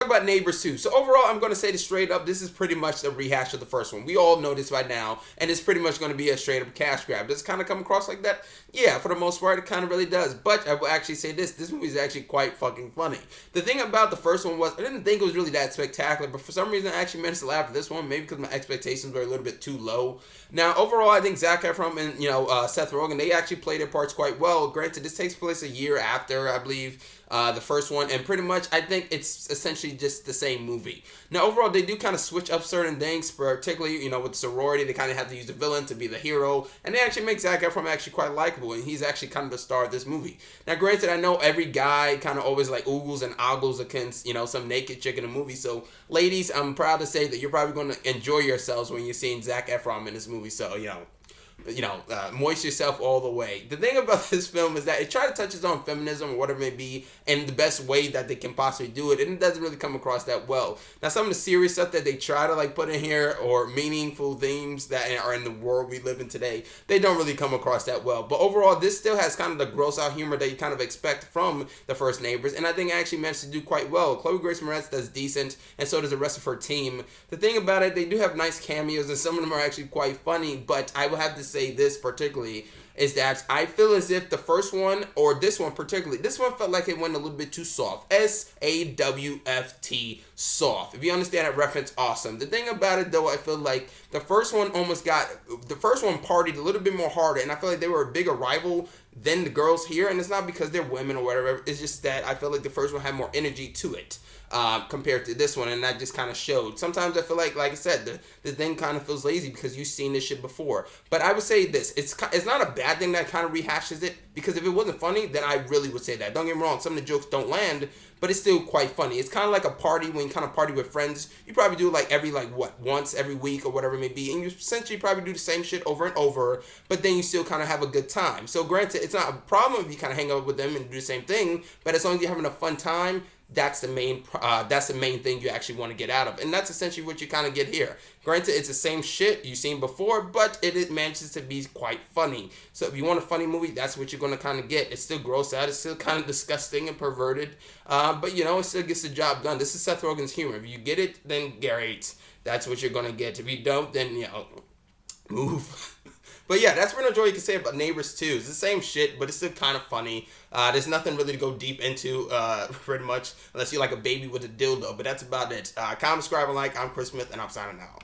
about Neighbors 2. So overall, I'm going to say this straight up, this is pretty much a rehash of the first one. We all know this by now, and it's pretty much going to be a straight up cash grab. Does it kind of come across like that? Yeah, for the most part, it kind of really does. But I will actually say this movie is actually quite fucking funny. The thing about the first one was, I didn't think it was really that spectacular, but for some reason I actually managed to laugh at this one, maybe because my expectations were a little bit too low. Now, overall, I think Zac Efron and, Seth Rogen, they actually played their parts quite well. Granted, this takes place a year after, I believe, the first one, and pretty much I think it's essentially just the same movie. Now overall, they do kind of switch up certain things, particularly with Sorority. They kind of have to use the villain to be the hero, and they actually make Zac Efron actually quite likable, and he's actually kind of the star of this movie. Now granted, I know every guy kind of always like oogles and ogles against some naked chick in a movie, so ladies, I'm proud to say that you're probably going to enjoy yourselves when you're seeing Zac Efron in this movie, so moist yourself all the way. The thing about this film is that it tries to touches on feminism or whatever it may be in the best way that they can possibly do it, and it doesn't really come across that well. Now, some of the serious stuff that they try to put in here, or meaningful themes that are in the world we live in today, they don't really come across that well. But overall, this still has kind of the gross out humor that you kind of expect from the first Neighbors, and I think it actually managed to do quite well. Chloe Grace Moretz does decent, and so does the rest of her team. The thing about it, they do have nice cameos, and some of them are actually quite funny, but I will have to say this particularly is that I feel as if the first one, or this one particularly, this one felt like it went a little bit too soft. SAWFT, soft. If you understand that reference, awesome. The thing about it though, I feel like the first one partied a little bit more harder, and I feel like they were a bigger rival than the girls here, and it's not because they're women or whatever, it's just that I feel like the first one had more energy to it. Compared to this one, and that just kind of showed. Sometimes I feel like I said, the thing kind of feels lazy because you've seen this shit before. But I would say this, it's not a bad thing that kind of rehashes it, because if it wasn't funny, then I really would say that. Don't get me wrong, some of the jokes don't land, but it's still quite funny. It's kind of like a party when you kind of party with friends. You probably do once every week or whatever it may be, and you essentially probably do the same shit over and over, but then you still kind of have a good time. So granted, it's not a problem if you kind of hang out with them and do the same thing, but as long as you're having a fun time, that's the main thing you actually want to get out of, and that's essentially what you kind of get here. Granted, it's the same shit you've seen before, but it manages to be quite funny. So if you want a funny movie, that's what you're going to kind of get. It's still gross out, it's still kind of disgusting and perverted, but it still gets the job done. This is Seth Rogen's humor. If you get it, then great, that's what you're going to get. If you don't, then move. But yeah, that's pretty much all you can say about Neighbors 2. It's the same shit, but it's still kind of funny. There's nothing really to go deep into, pretty much, unless you're like a baby with a dildo. But that's about it. Comment, subscribe, and like. I'm Chris Smith, and I'm signing out.